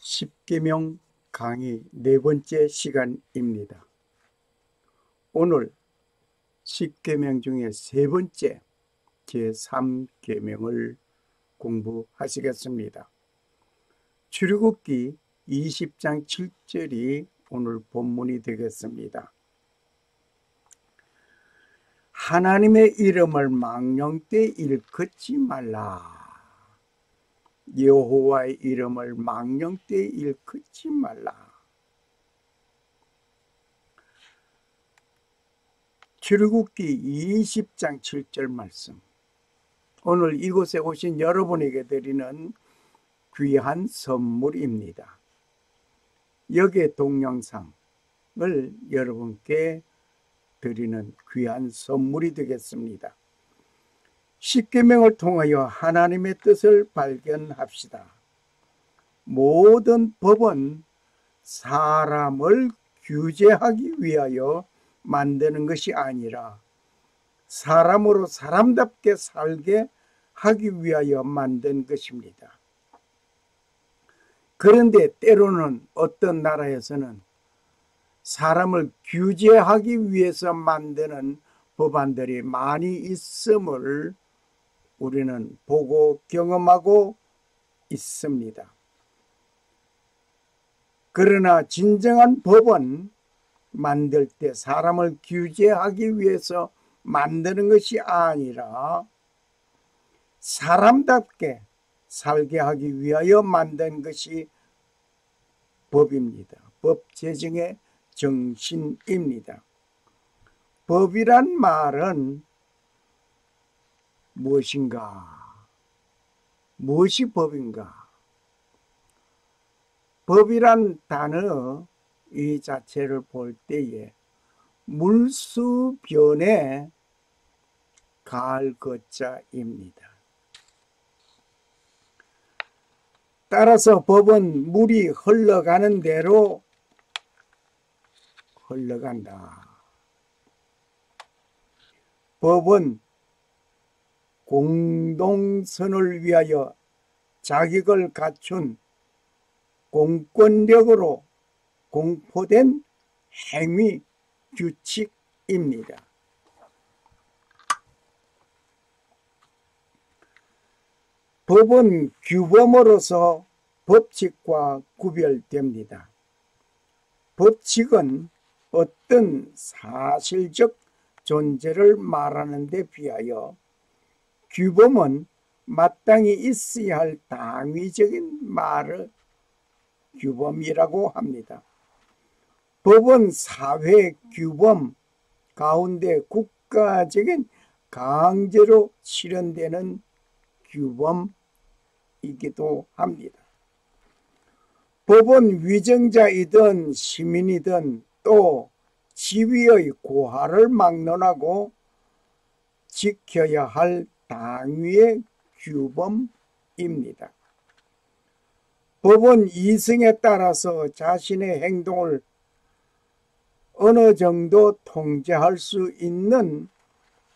십계명 강의 네 번째 시간입니다. 오늘 십계명 중에 세 번째 제3계명을 공부하시겠습니다. 출애굽기 20장 7절이 오늘 본문이 되겠습니다. 하나님의 이름을 망령되이 일컫지 말라. 여호와의 이름을 망령되이 일컫지 말라. 출애굽기 20장 7절 말씀. 오늘 이곳에 오신 여러분에게 드리는 귀한 선물입니다. 여기에 동영상을 여러분께 드리는 귀한 선물이 되겠습니다. 십계명을 통하여 하나님의 뜻을 발견합시다. 모든 법은 사람을 규제하기 위하여 만드는 것이 아니라 사람으로 사람답게 살게 하기 위하여 만든 것입니다. 그런데 때로는 어떤 나라에서는 사람을 규제하기 위해서 만드는 법안들이 많이 있음을 우리는 보고 경험하고 있습니다. 그러나 진정한 법은 만들 때 사람을 규제하기 위해서 만드는 것이 아니라 사람답게 살게 하기 위하여 만든 것이 법입니다. 법 제정의 정신입니다. 법이란 말은 무엇인가? 무엇이 법인가? 법이란 단어 이 자체를 볼 때에 물수변에 가을 거자입니다. 따라서 법은 물이 흘러가는 대로 흘러간다. 법은 공동선을 위하여 자격을 갖춘 공권력으로 공포된 행위 규칙입니다. 법은 규범으로서 법칙과 구별됩니다. 법칙은 어떤 사실적 존재를 말하는 데 비하여 규범은 마땅히 있어야 할 당위적인 말을 규범이라고 합니다. 법은 사회 규범 가운데 국가적인 강제로 실현되는 규범이기도 합니다. 법은 위정자이든 시민이든 또 지위의 고하를 막론하고 지켜야 할 당위의 규범입니다. 법은 이성에 따라서 자신의 행동을 어느 정도 통제할 수 있는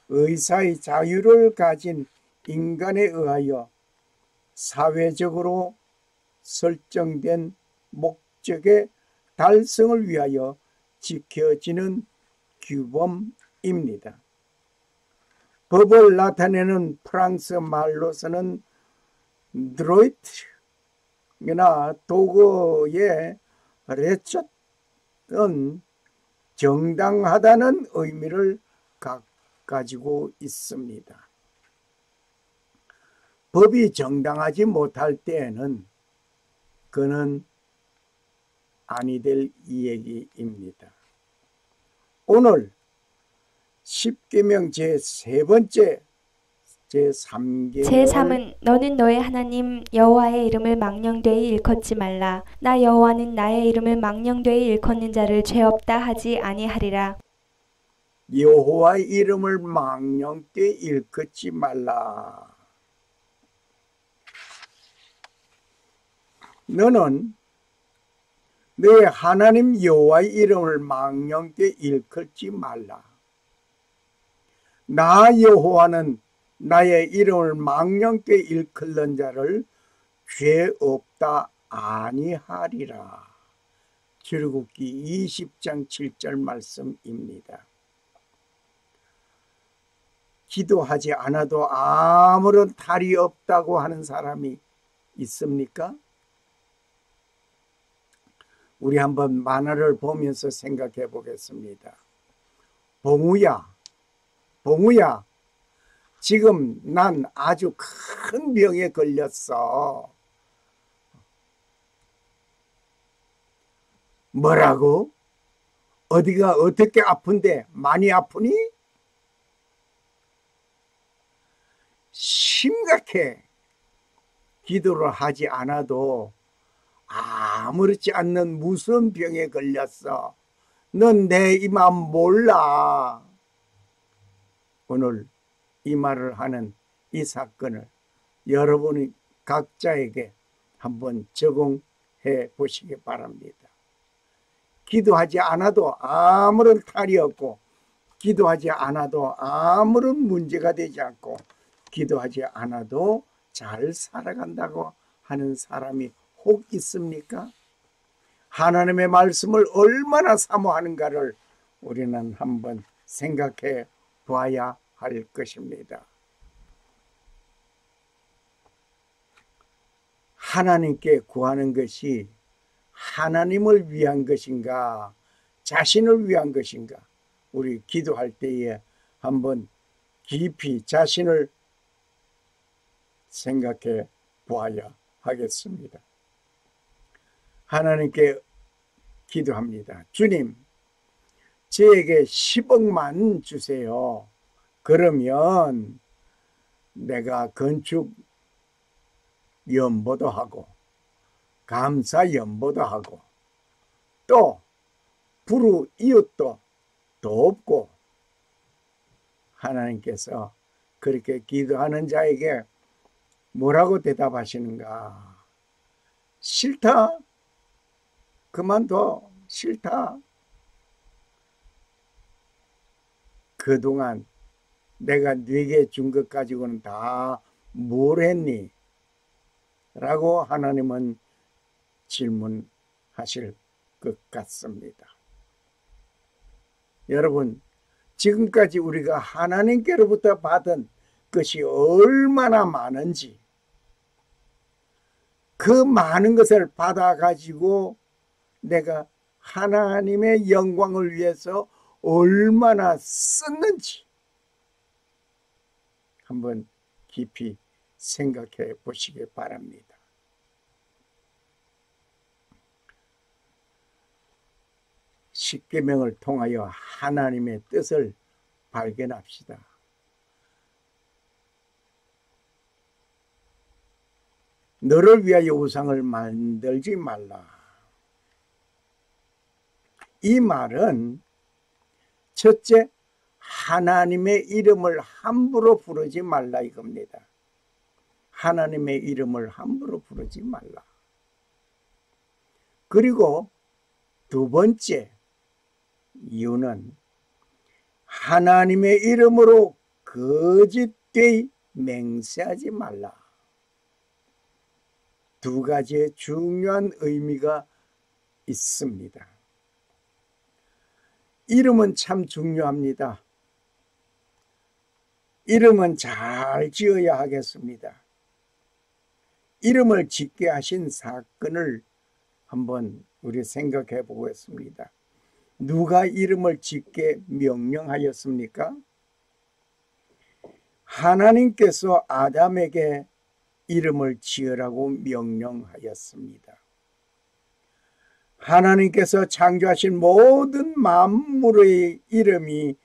의사의 자유를 가진 인간에 의하여 사회적으로 설정된 목적의 달성을 위하여 지켜지는 규범입니다. 법을 나타내는 프랑스 말로서는 드로이트나 도구의 레쳇은 정당하다는 의미를 가지고 있습니다. 법이 정당하지 못할 때에는 그는 아니 될 이야기입니다. 오늘 십계명 제3번째 제3은 너는 너의 하나님 여호와의 이름을 망령되이 일컫지 말라. 나 여호와는 나의 이름을 망령되이 일컫는 자를 죄 없다 하지 아니하리라. 여호와의 이름을 망령되이 일컫지 말라. 너는 너의 하나님 여호와의 이름을 망령되이 일컬지 말라. 나 여호와는 나의 이름을 망령되이 일컫는 자를 죄 없다 아니하리라. 출애굽기 20장 7절 말씀입니다. 기도하지 않아도 아무런 탈이 없다고 하는 사람이 있습니까? 우리 한번 만화를 보면서 생각해 보겠습니다. 봉우야, 봉우야, 지금 난 아주 큰 병에 걸렸어. 뭐라고? 어디가 어떻게 아픈데? 많이 아프니? 심각해. 기도를 하지 않아도 아무렇지 않는 무슨 병에 걸렸어. 넌 내 이 마음 몰라. 오늘 이 말을 하는 이 사건을 여러분이 각자에게 한번 적용해 보시기 바랍니다. 기도하지 않아도 아무런 탈이 없고, 기도하지 않아도 아무런 문제가 되지 않고, 기도하지 않아도 잘 살아간다고 하는 사람이 혹 있습니까? 하나님의 말씀을 얼마나 사모하는가를 우리는 한번 생각해 봐야 할 것입니다. 하나님께 구하는 것이 하나님을 위한 것인가, 자신을 위한 것인가, 우리 기도할 때에 한번 깊이 자신을 생각해 보아야 하겠습니다. 하나님께 기도합니다. 주님, 저에게 10억만 주세요. 그러면 내가 건축 연보도 하고 감사 연보도 하고 또 부르 이웃도 돕고. 하나님께서 그렇게 기도하는 자에게 뭐라고 대답하시는가? 싫다? 그만둬. 싫다? 그동안 내가 네게 준 것 가지고는 다 뭘 했니? 라고 하나님은 질문하실 것 같습니다. 여러분, 지금까지 우리가 하나님께로부터 받은 것이 얼마나 많은지, 그 많은 것을 받아가지고 내가 하나님의 영광을 위해서 얼마나 썼는지 한번 깊이 생각해 보시기 바랍니다. 십계명을 통하여 하나님의 뜻을 발견합시다. 너를 위하여 우상을 만들지 말라. 이 말은 첫째, 하나님의 이름을 함부로 부르지 말라 이겁니다. 하나님의 이름을 함부로 부르지 말라. 그리고 두 번째 이유는 하나님의 이름으로 거짓되이 맹세하지 말라. 두 가지의 중요한 의미가 있습니다. 이름은 참 중요합니다. 이름은 잘 지어야 하겠습니다. 이름을 짓게 하신 사건을 한번 우리 생각해 보겠습니다. 누가 이름을 짓게 명령하였습니까? 하나님께서 아담에게 이름을 지으라고 명령하였습니다. 하나님께서 창조하신 모든 만물의 이름이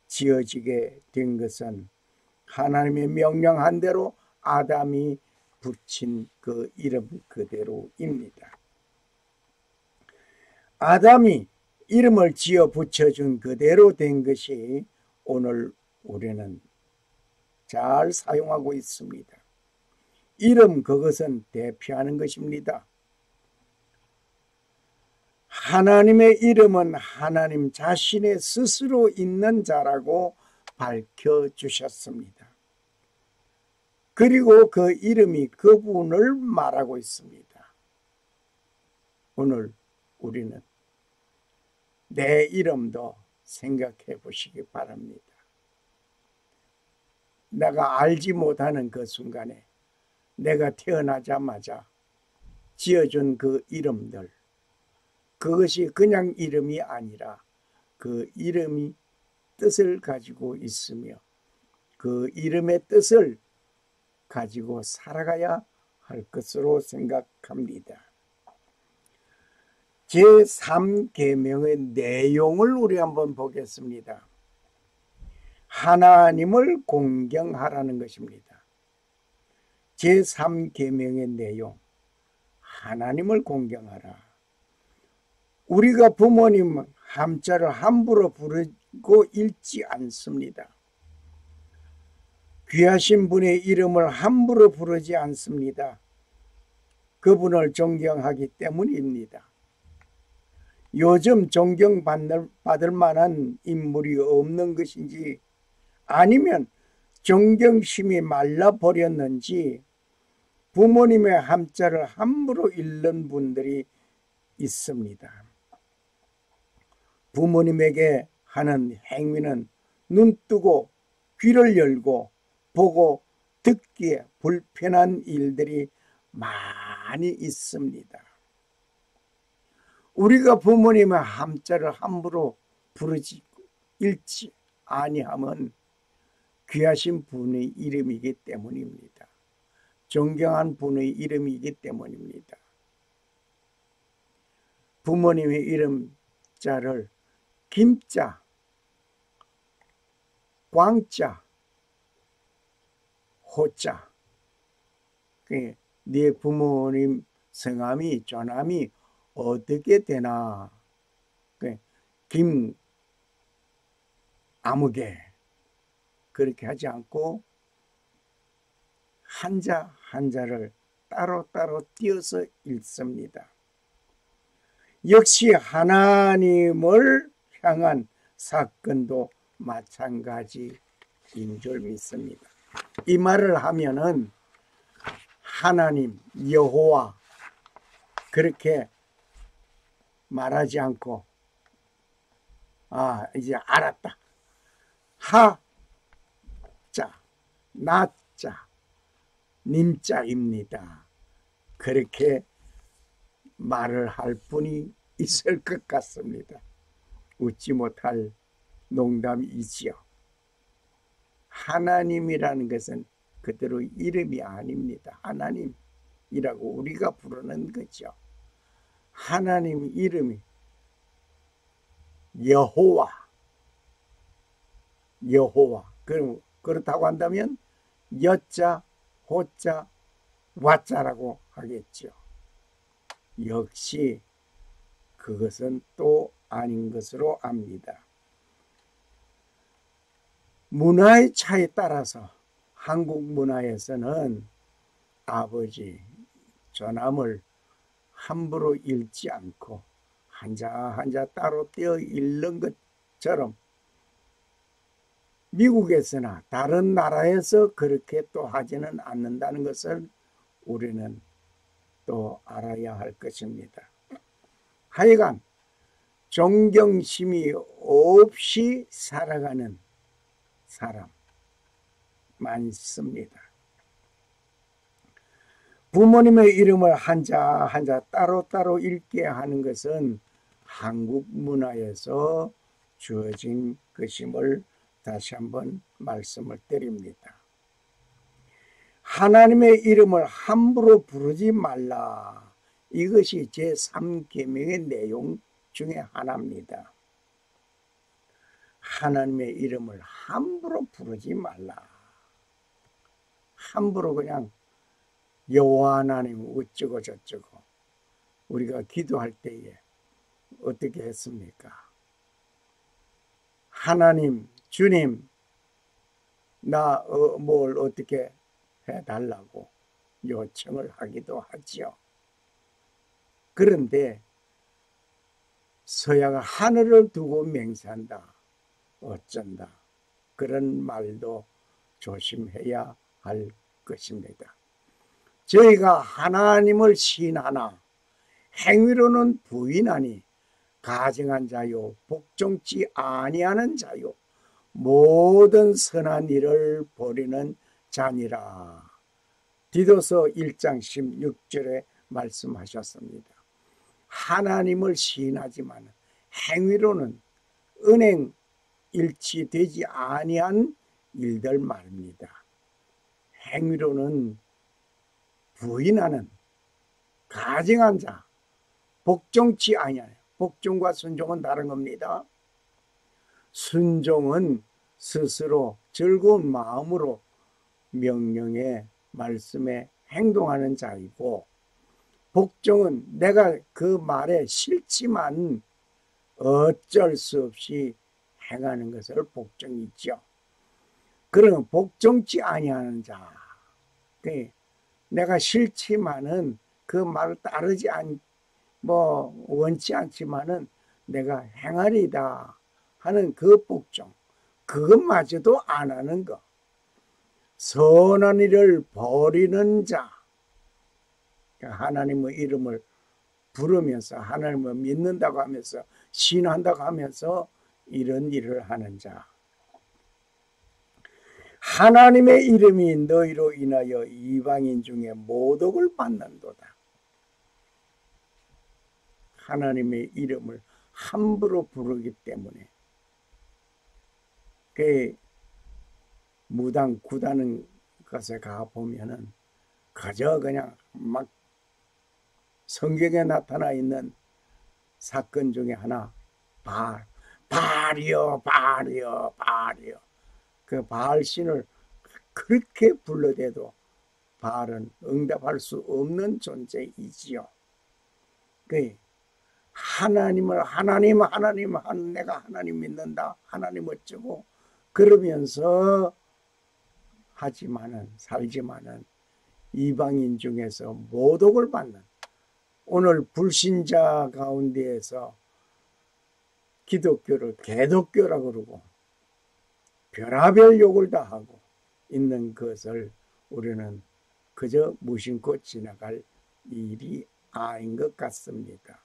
지어지게 된 것은 하나님의 명령한 대로 아담이 붙인 그 이름 그대로입니다. 아담이 이름을 지어 붙여준 그대로 된 것이 오늘 우리는 잘 사용하고 있습니다. 이름, 그것은 대표하는 것입니다. 하나님의 이름은 하나님 자신의 스스로 있는 자라고 밝혀주셨습니다. 그리고 그 이름이 그분을 말하고 있습니다. 오늘 우리는 내 이름도 생각해 보시기 바랍니다. 내가 알지 못하는 그 순간에 내가 태어나자마자 지어준 그 이름들, 그것이 그냥 이름이 아니라 그 이름이 뜻을 가지고 있으며 그 이름의 뜻을 가지고 살아가야 할 것으로 생각합니다. 제3계명의 내용을 우리 한번 보겠습니다. 하나님을 공경하라는 것입니다. 제3계명의 내용, 하나님을 공경하라. 우리가 부모님 함자를 함부로 부르고 읽지 않습니다. 귀하신 분의 이름을 함부로 부르지 않습니다. 그분을 존경하기 때문입니다. 요즘 존경받을 만한 인물이 없는 것인지 아니면 존경심이 말라버렸는지 부모님의 함자를 함부로 읽는 분들이 있습니다. 부모님에게 하는 행위는 눈 뜨고 귀를 열고 보고 듣기에 불편한 일들이 많이 있습니다. 우리가 부모님의 함자를 함부로 부르지 읽지 아니함은 귀하신 분의 이름이기 때문입니다. 존경한 분의 이름이기 때문입니다. 부모님의 이름자를 김자, 광자, 호자, 네 부모님 성함이 조남이 어떻게 되나, 김 아무개 그렇게 하지 않고 한자 한자를 따로따로 띄어서 읽습니다. 역시 하나님을 향한 사건도 마찬가지인 줄 믿습니다. 이 말을 하면은 하나님, 여호와 그렇게 말하지 않고 이제 알았다. 하자, 나자, 님자입니다. 그렇게 말을 할 분이 있을 것 같습니다. 웃지 못할 농담이지요. 하나님이라는 것은 그대로 이름이 아닙니다. 하나님이라고 우리가 부르는 거죠. 하나님 이름이 여호와. 그렇다고 한다면 여자, 호자, 와자라고 하겠죠. 역시 그것은 또 아닌 것으로 압니다. 문화의 차에 따라서 한국 문화에서는 아버지, 조남을 함부로 읽지 않고 한자 한자 따로 떼어 읽는 것처럼 미국에서나 다른 나라에서 그렇게 또 하지는 않는다는 것을 우리는 또 알아야 할 것입니다. 하여간 존경심이 없이 살아가는 사람 많습니다. 부모님의 이름을 한자 한자 따로따로 읽게 하는 것은 한국 문화에서 주어진 것임을 다시 한번 말씀을 드립니다. 하나님의 이름을 함부로 부르지 말라. 이것이 제3계명의 내용 중에 하나입니다. 하나님의 이름을 함부로 부르지 말라. 함부로 그냥 여호와 하나님 어쩌고 저쩌고. 우리가 기도할 때에 어떻게 했습니까? 하나님, 주님, 나 뭘 어떻게 해달라고 요청을 하기도 하지요. 그런데 서야가 하늘을 두고 맹세한다, 어쩐다, 그런 말도 조심해야 할 것입니다. 저희가 하나님을 신하나 행위로는 부인하니 가증한 자요 복종치 아니하는 자요 모든 선한 일을 버리는 자니라. 디도서 1장 16절에 말씀하셨습니다. 하나님을 시인하지만 행위로는 은행 일치되지 아니한 일들 말입니다. 행위로는 부인하는 가증한 자, 복종치 아니하는, 복종과 순종은 다른 겁니다. 순종은 스스로 즐거운 마음으로 명령에 말씀에 행동하는 자이고, 복종은 내가 그 말에 싫지만 어쩔 수 없이 행하는 것을 복종이죠. 그러면 복종치 아니하는 자, 내가 싫지만은 그 말을 따르지 원치 않지만은 내가 행하리다 하는 그 복종, 그것마저도 안 하는 것. 선한 일을 버리는 자, 하나님의 이름을 부르면서 하나님을 믿는다고 하면서 신한다고 하면서 이런 일을 하는 자. 하나님의 이름이 너희로 인하여 이방인 중에 모독을 받는도다. 하나님의 이름을 함부로 부르기 때문에 그 무당 구다는 것에 가보면은 그저 그냥 막 성경에 나타나 있는 사건 중에 하나, 바알이여 그 바알신을 그렇게 불러대도 바알은 응답할 수 없는 존재이지요. 그 하나님을 내가 하나님 믿는다, 하나님 어쩌고 그러면서 살지만은 이방인 중에서 모독을 받는, 오늘 불신자 가운데에서 기독교를 개독교라고 그러고 별하별 욕을 다 하고 있는 것을 우리는 그저 무심코 지나갈 일이 아닌 것 같습니다.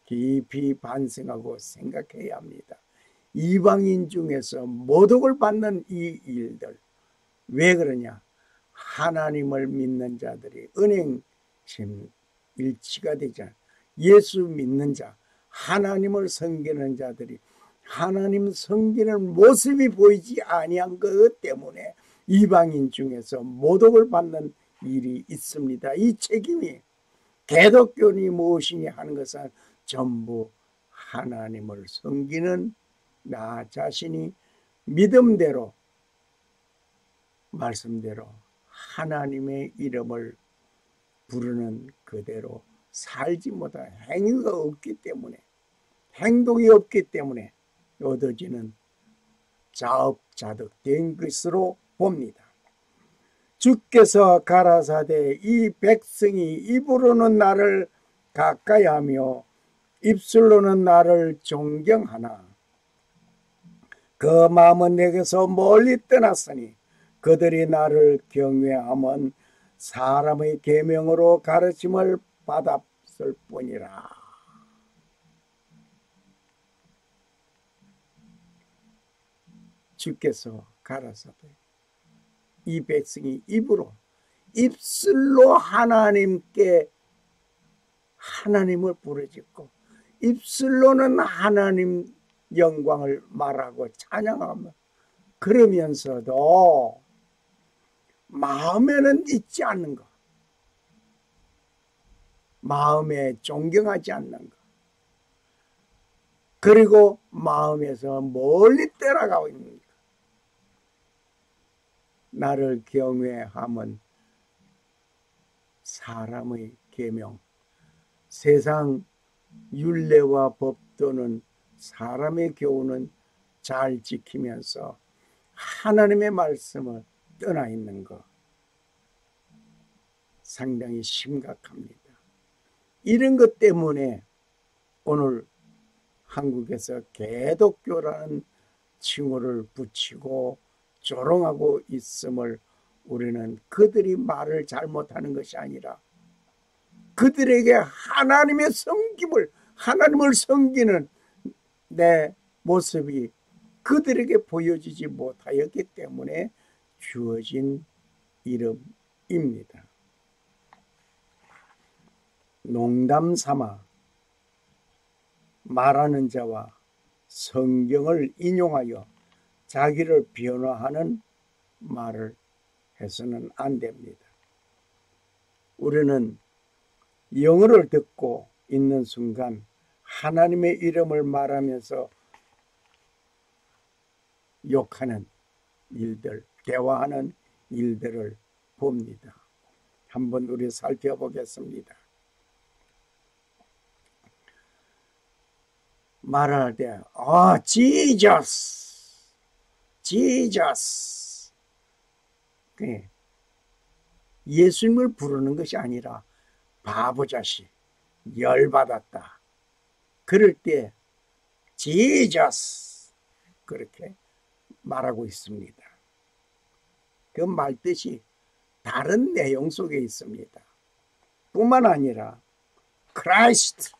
깊이 반성하고 생각해야 합니다. 이방인 중에서 모독을 받는 이 일들, 왜 그러냐? 하나님을 믿는 자들이 은행 일치가 되지 않아. 예수 믿는 자, 하나님을 섬기는 자들이 하나님 섬기는 모습이 보이지 아니한 것 때문에 이방인 중에서 모독을 받는 일이 있습니다. 이 책임이 개독교니 무엇이니 하는 것은 전부 하나님을 섬기는 나 자신이 믿음대로 말씀대로 하나님의 이름을 부르는 그대로 살지 못한 행위가 없기 때문에, 행동이 없기 때문에 얻어지는 자업자득된 것으로 봅니다. 주께서 가라사대 이 백성이 입으로는 나를 가까이하며 입술로는 나를 존경하나 그 마음은 내게서 멀리 떠났으니 그들이 나를 경외하면 사람의 계명으로 가르침을 받았을 뿐이라. 주께서 가라사대 이 백성이 입술로 하나님께 하나님을 부르짖고 입술로는 하나님 영광을 말하고 찬양하며 그러면서도 마음에는 있지 않는 것, 마음에 존경하지 않는 것, 그리고 마음에서 멀리 떠나가고 있는 것. 나를 경외하면 사람의 계명, 세상 율례와 법도는 사람의 교훈은 잘 지키면서 하나님의 말씀을 떠나 있는 것, 상당히 심각합니다. 이런 것 때문에 오늘 한국에서 개독교라는 칭호를 붙이고 조롱하고 있음을 우리는 그들이 말을 잘못하는 것이 아니라 그들에게 하나님을 섬기는 내 모습이 그들에게 보여지지 못하였기 때문에 주어진 이름입니다. 농담 삼아 말하는 자와 성경을 인용하여 자기를 변호하는 말을 해서는 안 됩니다. 우리는 영어를 듣고 있는 순간 하나님의 이름을 말하면서 욕하는 일들, 대화하는 일들을 봅니다. 한번 우리 살펴보겠습니다. 말할 때 Jesus 예수님을 부르는 것이 아니라 바보 자식, 열받았다. 그럴 때 Jesus 그렇게 말하고 있습니다. 그 말뜻이 다른 내용 속에 있습니다. 뿐만 아니라 Christ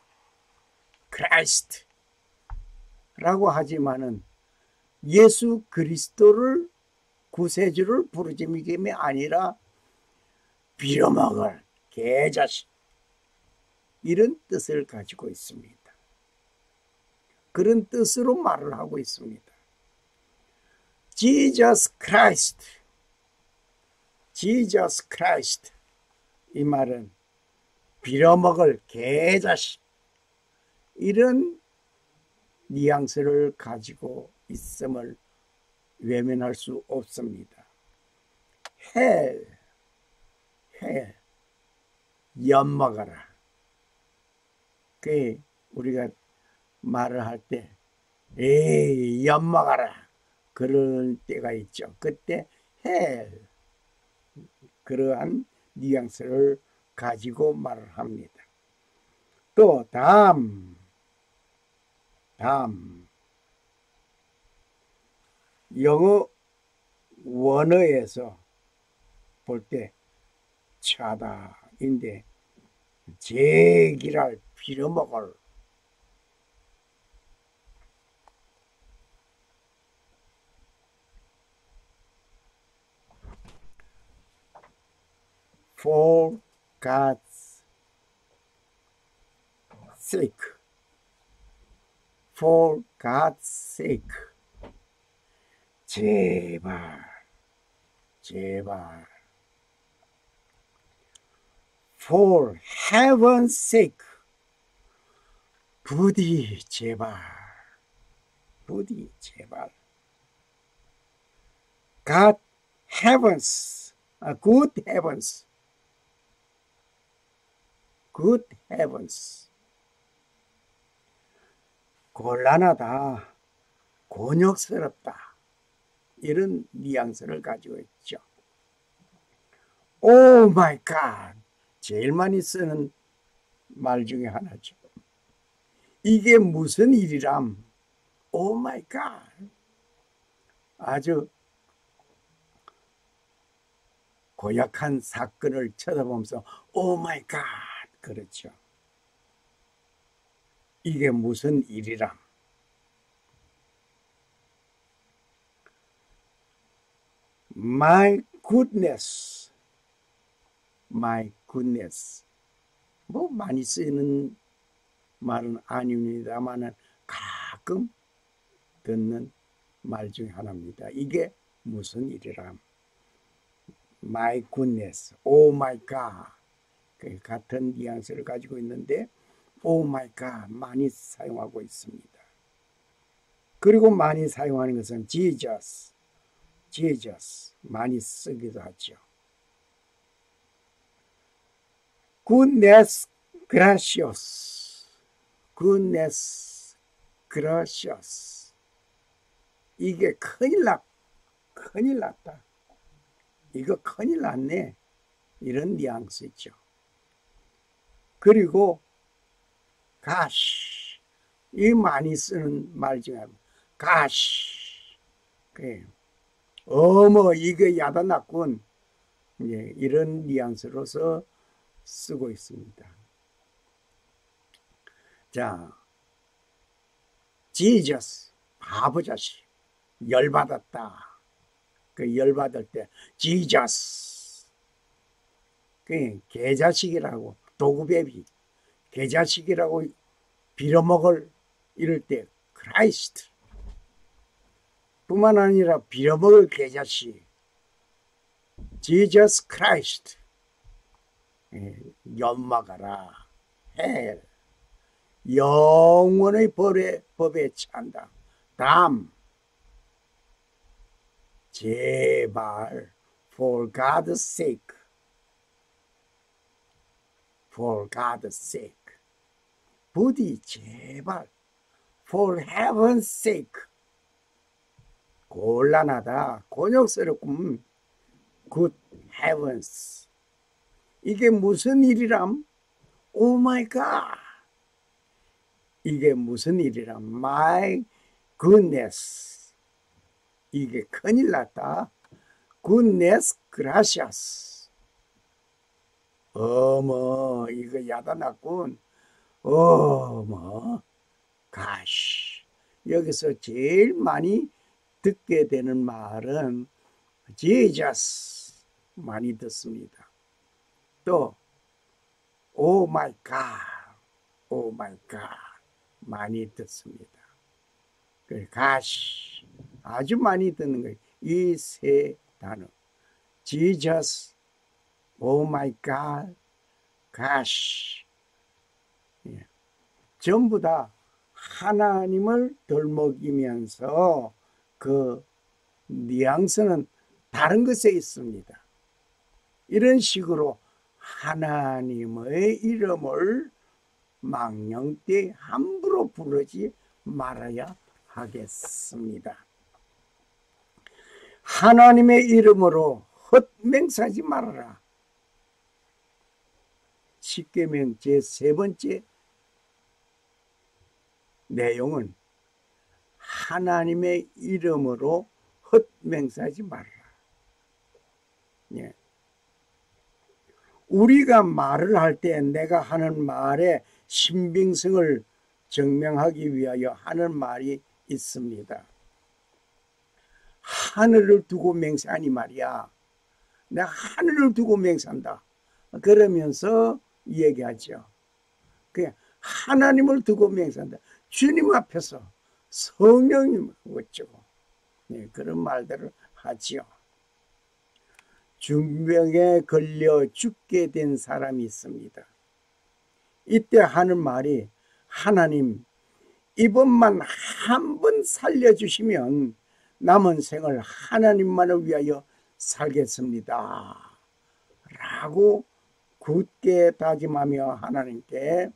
라고 하지만은 예수 그리스도를 구세주를 부르짖는 게 아니라 빌어먹을 개자식 이런 뜻을 가지고 있습니다. 그런 뜻으로 말을 하고 있습니다. Jesus Christ 이 말은 빌어먹을 개자식 이런 뉘앙스를 가지고 있음을 외면할 수 없습니다. hell 엿먹어라. 그 우리가 말을 할 때 에이 엿먹어라 그럴 때가 있죠. 그때 hell 그러한 뉘앙스를 가지고 말을 합니다. 또 다음 영어 원어에서 볼 때 차다인데 제기랄 빌어먹을 for God's sake for God's sake 제발 for heaven's sake 부디 제발 God heavens good heavens 곤란하다 곤욕스럽다 이런 뉘앙스를 가지고 있죠. 오 마이 갓 제일 많이 쓰는 말 중에 하나죠. 이게 무슨 일이람? 오 마이 갓 아주 고약한 사건을 쳐다보면서 오 마이 갓 그렇죠. 이게 무슨 일이람? My goodness 뭐 많이 쓰이는 말은 아닙니다만은 가끔 듣는 말 중에 하나입니다. 이게 무슨 일이람? My goodness, oh my God 같은 뉘앙스를 가지고 있는데 oh my God 많이 사용하고 있습니다. 그리고 많이 사용하는 것은 Jesus 많이 쓰기도 하죠. goodness gracious 이게 큰일 났다 이거 큰일 났네 이런 뉘앙스죠. 그리고 gosh 이 많이 쓰는 말 중에 하나 gosh 어머 이게 야단났군 이런 뉘앙스로서 쓰고 있습니다. 자, Jesus, 바보 자식. 열받았다. 그 열받을 때, Jesus. 그 개자식이라고, 도구베비. 개자식이라고 빌어먹을 이럴 때, 크라이스트. 뿐만 아니라 빌어먹을 개자식. Jesus Christ. 연막하라. 헬. 영원의 법에 찬다. 담. 제발. For God's sake. For God's sake. 부디 제발. For heaven's sake. 곤란하다. 곤욕스럽군. Good heavens. 이게 무슨 일이람? Oh my God. 이게 무슨 일이람? My goodness. 이게 큰일 났다. Goodness gracious. 어머, 이거 야단났군. 어머, gosh. 여기서 제일 많이 듣게 되는 말은 Jesus 많이 듣습니다. 또 Oh my God, Oh my God 많이 듣습니다. gosh 아주 많이 듣는 거예요. 이 세 단어 Jesus, Oh my God, gosh 전부 다 하나님을 덜먹이면서 그 뉘앙스는 다른 것에 있습니다. 이런 식으로 하나님의 이름을 망령 때 함부로 부르지 말아야 하겠습니다. 하나님의 이름으로 헛맹사지 말아라. 십계명 제3번째 내용은 하나님의 이름으로 헛맹사지 말아라. 예. 우리가 말을 할 때 내가 하는 말의 신빙성을 증명하기 위하여 하는 말이 있습니다. 하늘을 두고 맹세하니 말이야. 내가 하늘을 두고 맹세한다. 그러면서 얘기하죠. 그냥 하나님을 두고 맹세한다. 주님 앞에서 성령님 어쩌고 네, 그런 말들을 하지요. 중병에 걸려 죽게 된 사람이 있습니다. 이때 하는 말이 하나님 이번만 한 번 살려주시면 남은 생을 하나님만을 위하여 살겠습니다. 라고 굳게 다짐하며 하나님께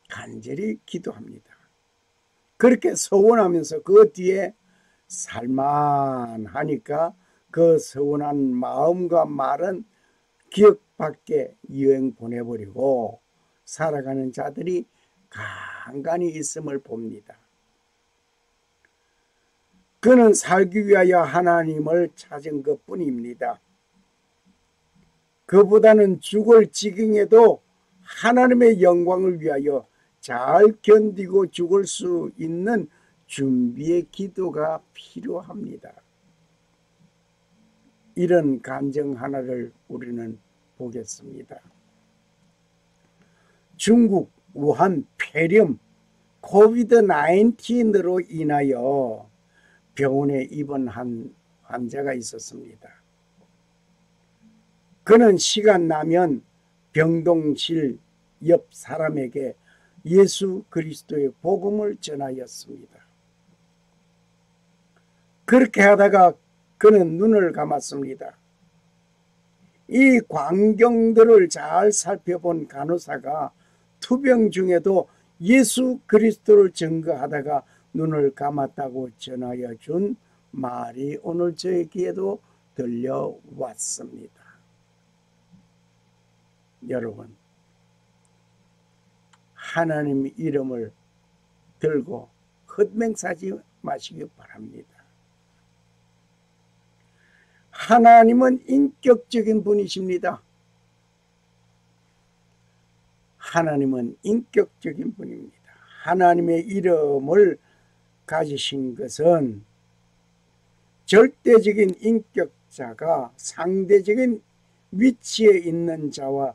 간절히 기도합니다. 그렇게 서원하면서 그 뒤에 살만하니까 그 서운한 마음과 말은 기억 밖에 여행 보내버리고 살아가는 자들이 간간히 있음을 봅니다. 그는 살기 위하여 하나님을 찾은 것뿐입니다. 그보다는 죽을 지경에도 하나님의 영광을 위하여 잘 견디고 죽을 수 있는 준비의 기도가 필요합니다. 이런 감정 하나를 우리는 보겠습니다. 중국 우한 폐렴 코비드-19으로 인하여 병원에 입원한 환자가 있었습니다. 그는 시간 나면 병동실 옆 사람에게 예수 그리스도의 복음을 전하였습니다. 그렇게 하다가 그는 눈을 감았습니다. 이 광경들을 잘 살펴본 간호사가 투병 중에도 예수 그리스도를 증거하다가 눈을 감았다고 전하여 준 말이 오늘 저에게도 들려왔습니다. 여러분, 하나님 이름을 들고 헛맹사지 마시기 바랍니다. 하나님은 인격적인 분이십니다. 하나님은 인격적인 분입니다. 하나님의 이름을 가지신 것은 절대적인 인격자가 상대적인 위치에 있는 자와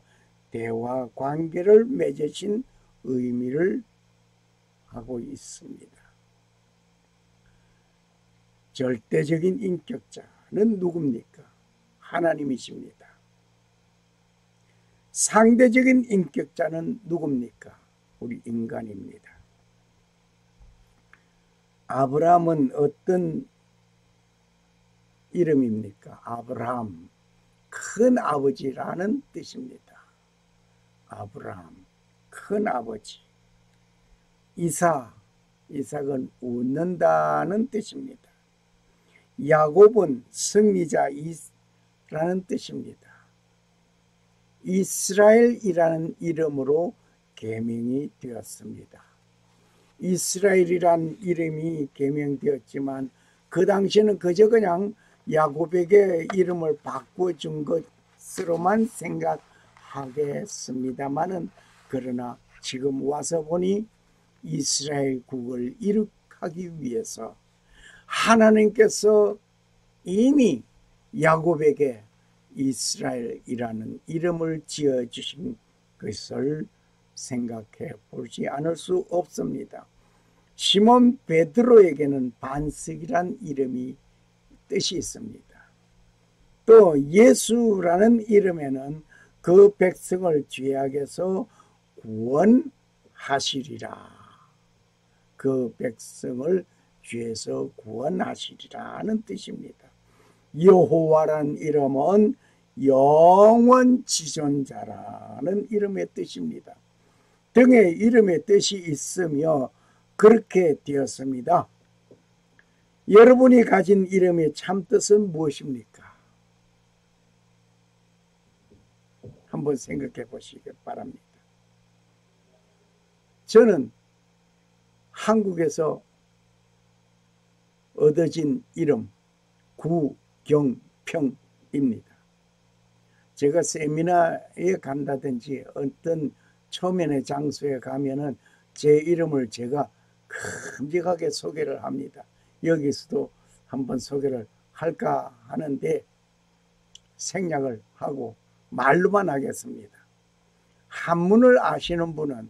대화 관계를 맺으신 의미를 하고 있습니다. 절대적인 인격자는 누굽니까? 하나님이십니다. 상대적인 인격자는 누굽니까? 우리 인간입니다. 아브라함은 어떤 이름입니까? 아브라함, 큰 아버지라는 뜻입니다. 아브라함, 큰 아버지. 이삭은 웃는다는 뜻입니다. 야곱은 승리자라는 뜻입니다. 이스라엘이라는 이름으로 계명이 되었습니다. 이스라엘이란 이름이 계명되었지만 그 당시에는 그저 그냥 야곱에게 이름을 바꿔준 것으로만 생각하겠습니다마는, 그러나 지금 와서 보니 이스라엘국을 이룩하기 위해서 하나님께서 이미 야곱에게 이스라엘이라는 이름을 지어주신 것을 생각해 보지 않을 수 없습니다. 시몬 베드로에게는 반석이란 이름이 뜻이 있습니다. 또 예수라는 이름에는 그 백성을 죄악에서 구원하시리라, 그 백성을 죄에서 구원하시리라는 뜻입니다. 여호와란 이름은 영원 지존자라는 이름의 뜻입니다. 등의 이름의 뜻이 있으며 그렇게 되었습니다. 여러분이 가진 이름의 참뜻은 무엇입니까? 한번 생각해 보시기 바랍니다. 저는 한국에서 얻어진 이름 구경평입니다. 제가 세미나에 간다든지 어떤 초면의 장소에 가면은 제 이름을 제가 큼직하게 소개를 합니다. 여기서도 한번 소개를 할까 하는데 생략을 하고 말로만 하겠습니다. 한문을 아시는 분은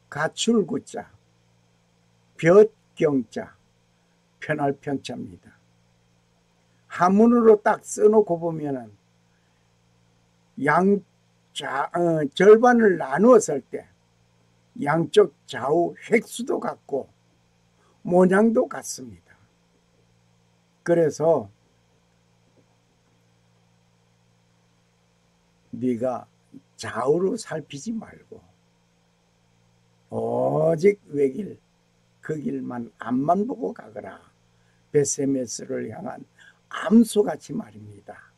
가출구자, 볕경자, 편할 평자입니다. 한문으로 딱 써놓고 보면은 절반을 나누었을 때 양쪽 좌우 획수도 같고 모양도 같습니다. 그래서 네가 좌우로 살피지 말고 오직 외길, 그 길만 앞만 보고 가거라. 베세메스를 향한 암소같이 말입니다.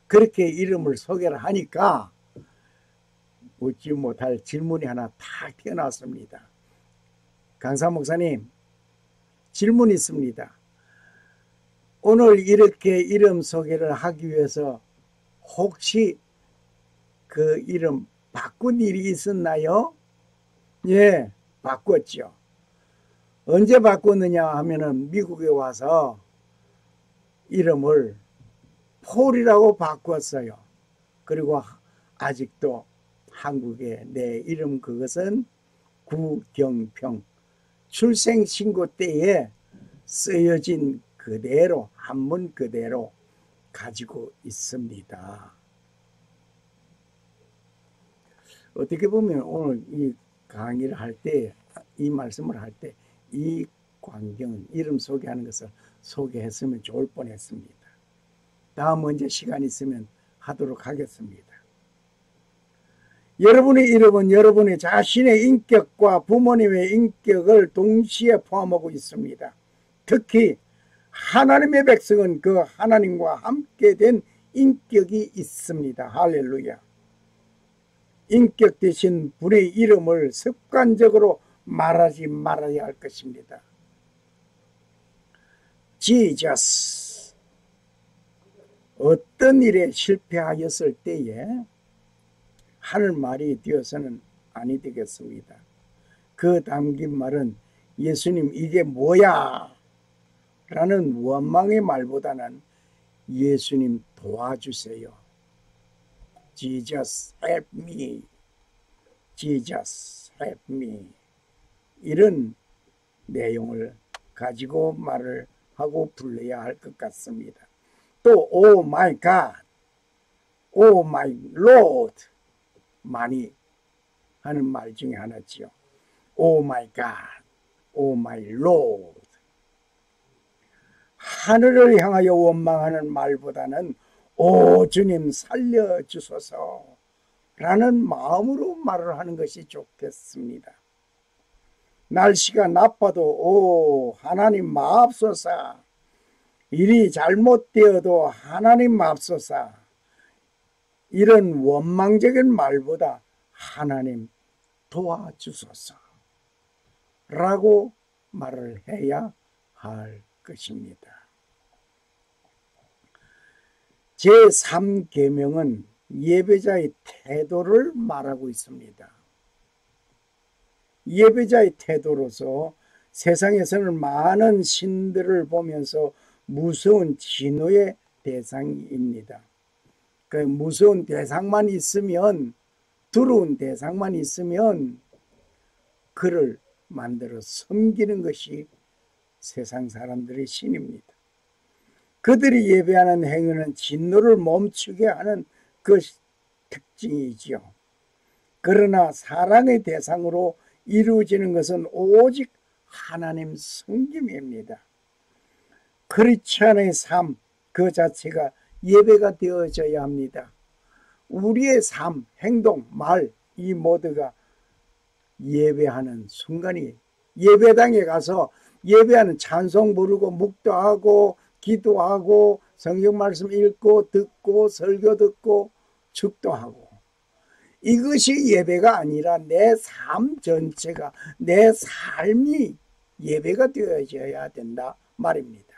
그렇게 이름을 소개를 하니까 웃지 못할 질문이 하나 탁 튀어나왔습니다. 강사 목사님, 질문이 있습니다. 오늘 이렇게 이름 소개를 하기 위해서 혹시 그 이름 바꾼 일이 있었나요? 예, 바꿨죠. 언제 바꿨느냐 하면은 미국에 와서 이름을 폴이라고 바꿨어요. 그리고 아직도 한국에 내 이름 그것은 구경평, 출생신고 때에 쓰여진 그대로, 한문 그대로 가지고 있습니다. 어떻게 보면 오늘 이 강의를 할 때, 이 말씀을 할 때 이 광경, 이름 소개하는 것을 소개했으면 좋을 뻔했습니다. 다음 언제 시간 있으면 하도록 하겠습니다. 여러분의 이름은 여러분의 자신의 인격과 부모님의 인격을 동시에 포함하고 있습니다. 특히 하나님의 백성은 그 하나님과 함께 된 인격이 있습니다. 할렐루야. 인격 대신 분의 이름을 습관적으로 말하지 말아야 할 것입니다. Jesus. 어떤 일에 실패하였을 때에 하늘 말이 되어서는 아니 되겠습니다. 그 담긴 말은 예수님 이게 뭐야? 라는 원망의 말보다는 예수님 도와주세요. Jesus help me. Jesus help me. 이런 내용을 가지고 말을 하고 불러야 할 것 같습니다. 또 Oh my God, Oh my Lord 많이 하는 말 중에 하나지요. Oh my God, Oh my Lord. 하늘을 향하여 원망하는 말보다는 오 주님 살려주소서 라는 마음으로 말을 하는 것이 좋겠습니다. 날씨가 나빠도 오 하나님 마옵소서, 일이 잘못되어도 하나님 마옵소서, 이런 원망적인 말보다 하나님 도와주소서 라고 말을 해야 할 것입니다. 제3계명은 예배자의 태도를 말하고 있습니다. 예배자의 태도로서 세상에서는 많은 신들을 보면서 무서운 진노의 대상입니다. 그 무서운 대상만 있으면, 두려운 대상만 있으면 그를 만들어 섬기는 것이 세상 사람들의 신입니다. 그들이 예배하는 행위는 진노를 멈추게 하는 그 특징이지요. 그러나 사랑의 대상으로 이루어지는 것은 오직 하나님 섬김입니다. 크리스찬의 삶 그 자체가 예배가 되어져야 합니다. 우리의 삶, 행동, 말 이 모두가 예배하는 순간이, 예배당에 가서 예배하는 찬송 부르고 묵도하고 기도하고 성경 말씀 읽고 듣고 설교 듣고 축도하고, 이것이 예배가 아니라 내 삶 전체가, 내 삶이 예배가 되어져야 된다 말입니다.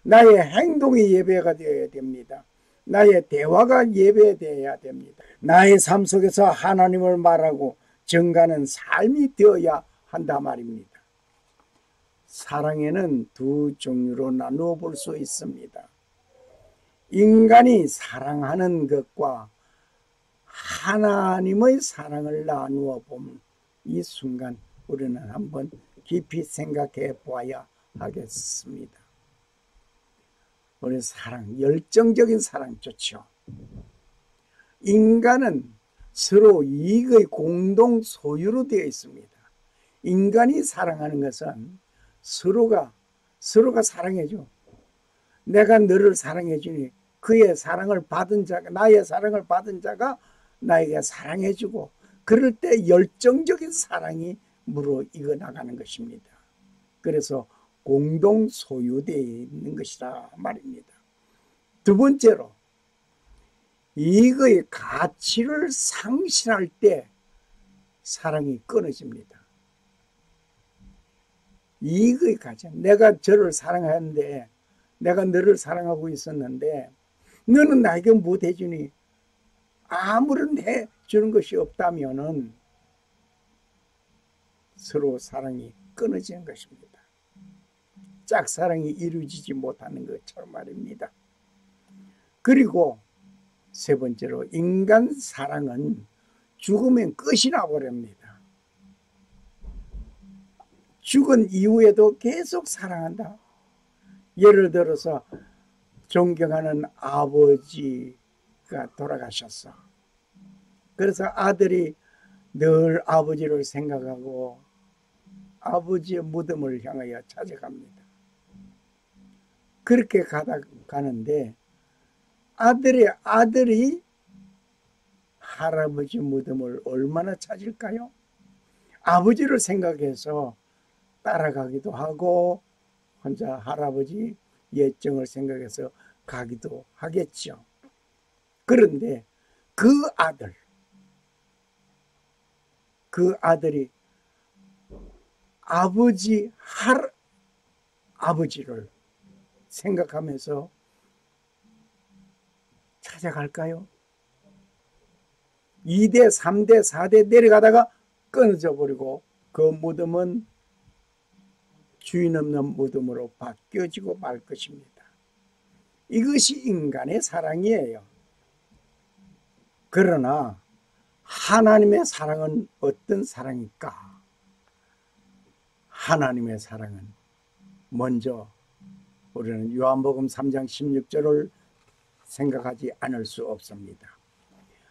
나의 행동이 예배가 되어야 됩니다. 나의 대화가 예배되어야 됩니다. 나의 삶 속에서 하나님을 말하고 증가하는 삶이 되어야 한다 말입니다. 사랑에는 두 종류로 나누어 볼 수 있습니다. 인간이 사랑하는 것과 하나님의 사랑을 나누어 보면 이 순간 우리는 한번 깊이 생각해 보아야 하겠습니다. 우리 사랑, 열정적인 사랑 좋죠. 인간은 서로 이익의 공동 소유로 되어 있습니다. 인간이 사랑하는 것은 서로가 사랑해줘. 내가 너를 사랑해주니 그의 사랑을 받은 자가, 나의 사랑을 받은 자가 나에게 사랑해주고, 그럴 때 열정적인 사랑이 무르익어 나가는 것입니다. 그래서 공동 소유되어 있는 것이라 말입니다. 두 번째로, 이익의 가치를 상실할 때 사랑이 끊어집니다. 이익의 가치, 내가 저를 사랑하는데, 내가 너를 사랑하고 있었는데 너는 나에게 뭐 해주니? 아무런 해주는 것이 없다면은 서로 사랑이 끊어지는 것입니다. 짝사랑이 이루어지지 못하는 것처럼 말입니다. 그리고 세 번째로, 인간 사랑은 죽으면 끝이 나버립니다. 죽은 이후에도 계속 사랑한다. 예를 들어서 존경하는 아버지가 돌아가셨어. 그래서 아들이 늘 아버지를 생각하고 아버지의 무덤을 향하여 찾아갑니다. 그렇게 가는데 아들이 할아버지 무덤을 얼마나 찾을까요? 아버지를 생각해서 따라가기도 하고 혼자 할아버지 예정을 생각해서 가기도 하겠죠. 그런데 그 아들이 아버지를 생각하면서 찾아갈까요? 2대, 3대, 4대 내려가다가 끊어져 버리고 그 무덤은 주인 없는 무덤으로 바뀌어지고 말 것입니다. 이것이 인간의 사랑이에요. 그러나 하나님의 사랑은 어떤 사랑일까? 하나님의 사랑은 먼저 우리는 요한복음 3장 16절을 생각하지 않을 수 없습니다.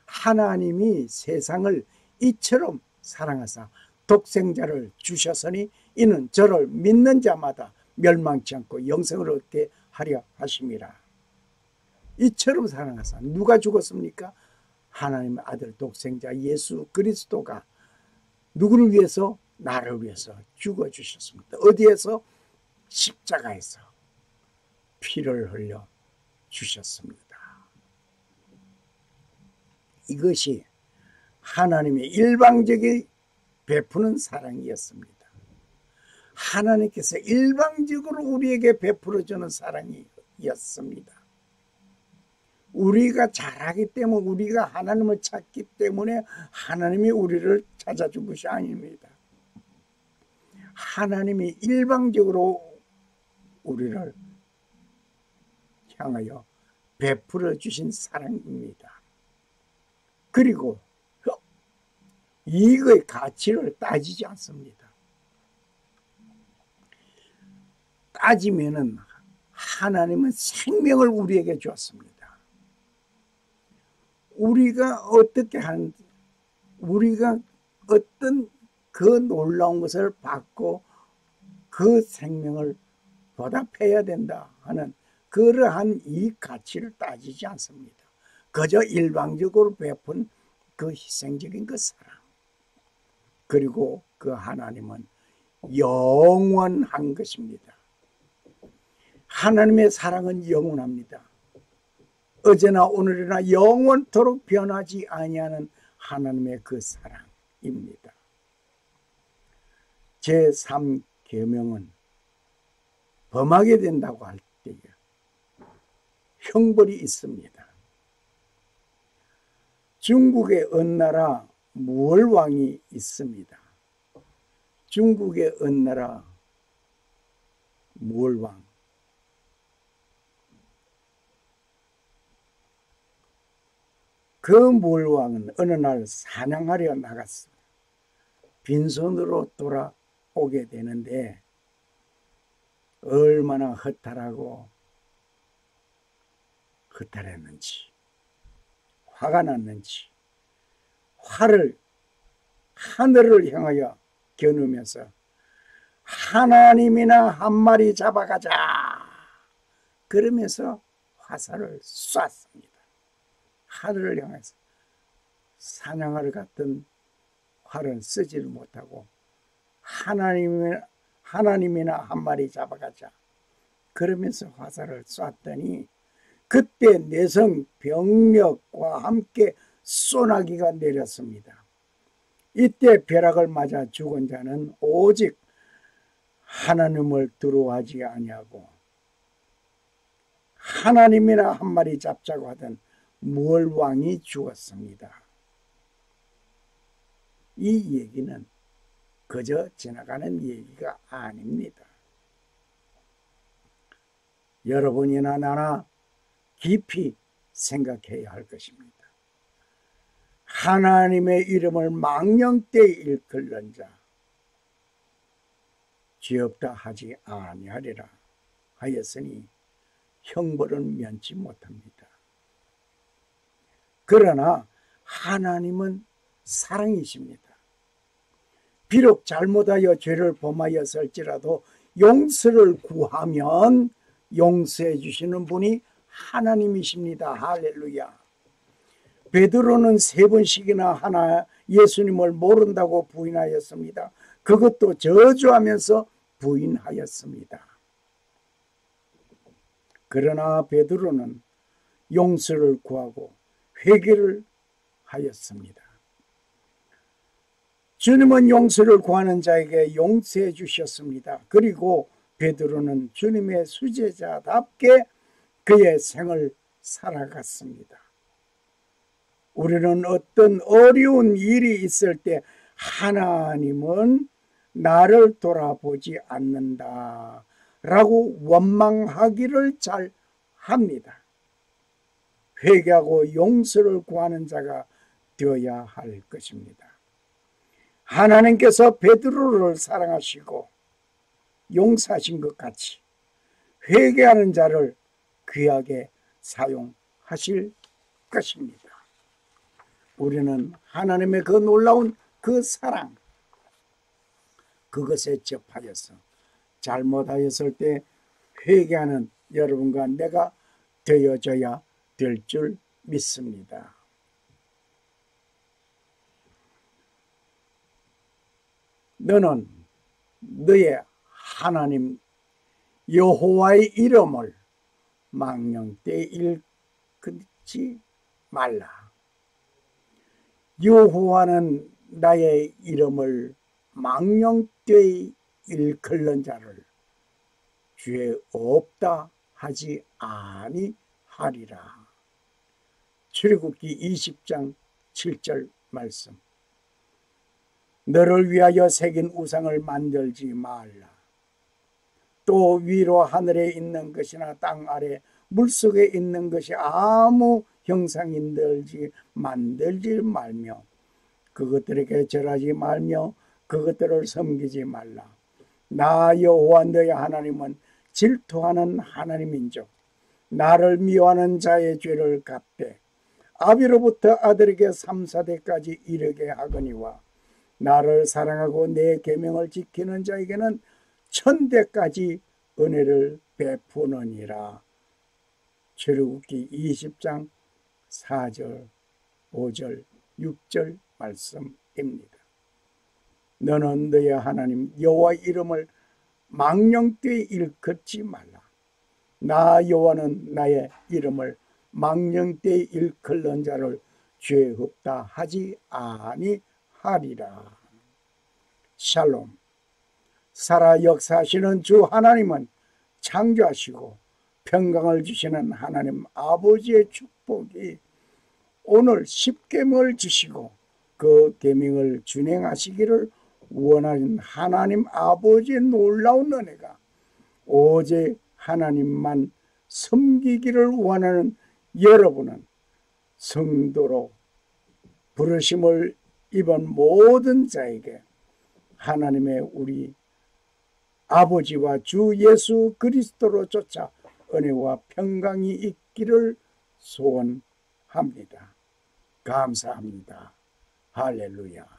하나님이 세상을 이처럼 사랑하사 독생자를 주셨으니 이는 저를 믿는 자마다 멸망치 않고 영생을 얻게 하려 하심이라. 이처럼 사랑하사 누가 죽었습니까? 하나님의 아들 독생자 예수 그리스도가 누구를 위해서? 나를 위해서 죽어주셨습니다. 어디에서? 십자가에서 피를 흘려 주셨습니다. 이것이 하나님의 일방적인 베푸는 사랑이었습니다. 하나님께서 일방적으로 우리에게 베풀어주는 사랑이었습니다. 우리가 잘하기 때문에, 우리가 하나님을 찾기 때문에 하나님이 우리를 찾아준 것이 아닙니다. 하나님이 일방적으로 우리를 향하여 베풀어 주신 사랑입니다. 그리고 이거의 가치를 따지지 않습니다. 따지면은 하나님은 생명을 우리에게 주었습니다. 우리가 어떤 그 놀라운 것을 받고 그 생명을 보답해야 된다 하는 그러한 이 가치를 따지지 않습니다. 그저 일방적으로 베푼 그 희생적인 그 사랑. 그리고 그 하나님은 영원한 것입니다. 하나님의 사랑은 영원합니다. 어제나 오늘이나 영원토록 변하지 아니하는 하나님의 그 사랑입니다. 제3계명은 범하게 된다고 할 때에 형벌이 있습니다. 중국의 어느 나라 무월왕이 있습니다. 중국의 어느 나라 무월왕. 그 무월왕은 어느 날 사냥하려 나갔습니다. 빈손으로 돌아오게 되는데 얼마나 허탈했는지 화가 났는지 화를 하늘을 향하여 겨누면서 하나님이나 한 마리 잡아가자 그러면서 화살을 쐈습니다. 하늘을 향해서 사냥하러 갔던 활은 쓰지를 못하고 하나님이나 한 마리 잡아가자 그러면서 화살을 쐈더니 그때 내성 병력과 함께 소나기가 내렸습니다. 이때 벼락을 맞아 죽은 자는 오직 하나님을 두려워하지 아니하고 하나님이나 한 마리 잡자고 하던 무월왕이 죽었습니다. 이 얘기는 그저 지나가는 얘기가 아닙니다. 여러분이나 나나 깊이 생각해야 할 것입니다. 하나님의 이름을 망령되이 일컫는 자 죄 없다 하지 아니하리라 하였으니 형벌은 면치 못합니다. 그러나 하나님은 사랑이십니다. 비록 잘못하여 죄를 범하였을지라도 용서를 구하면 용서해 주시는 분이 하나님이십니다. 할렐루야. 베드로는 3번씩이나 예수님을 모른다고 부인하였습니다. 그것도 저주하면서 부인하였습니다. 그러나 베드로는 용서를 구하고 회개를 하였습니다. 주님은 용서를 구하는 자에게 용서해 주셨습니다. 그리고 베드로는 주님의 수제자답게 그의 생을 살아갔습니다. 우리는 어떤 어려운 일이 있을 때 하나님은 나를 돌아보지 않는다 라고 원망하기를 잘 합니다. 회개하고 용서를 구하는 자가 되어야 할 것입니다. 하나님께서 베드로를 사랑하시고 용서하신 것 같이 회개하는 자를 귀하게 사용하실 것입니다. 우리는 하나님의 그 놀라운 그 사랑, 그것에 접하여서 잘못하였을 때 회개하는 여러분과 내가 되어져야 될 줄 믿습니다. 너는 너의 하나님 여호와의 이름을 망령되이 일컫지 말라. 여호와는 나의 이름을 망령되이 일컫는 자를 죄 없다 하지 아니하리라. 출애굽기 20장 7절 말씀. 너를 위하여 새긴 우상을 만들지 말라. 또 위로 하늘에 있는 것이나 땅 아래 물속에 있는 것이 아무 형상이 만들지 말며 그것들에게 절하지 말며 그것들을 섬기지 말라. 나 여호와 너의 하나님은 질투하는 하나님인즉 나를 미워하는 자의 죄를 갚되 아비로부터 아들에게 3, 4대까지 이르게 하거니와 나를 사랑하고 내 계명을 지키는 자에게는 1000대까지 은혜를 베푸느니라. 출애굽기 20장 4절, 5절, 6절 말씀입니다. 너는 너의 하나님 여호와의 이름을 망령되이 일컫지 말라. 나 여호와는 나의 이름을 망령되이 일컫는 자를 죄 없다 하지 아니하리라. 샬롬. 살아 역사하시는 주 하나님은 창조하시고 평강을 주시는 하나님 아버지의 축복이 오늘 십계명을 주시고 그 계명을 준행하시기를 원하는 하나님 아버지의 놀라운 은혜가 오직 하나님만 섬기기를 원하는 여러분은 성도로 부르심을 입은 모든 자에게 하나님의 우리 아버지와 주 예수 그리스도로 쫓아 은혜와 평강이 있기를 소원합니다. 감사합니다. 할렐루야.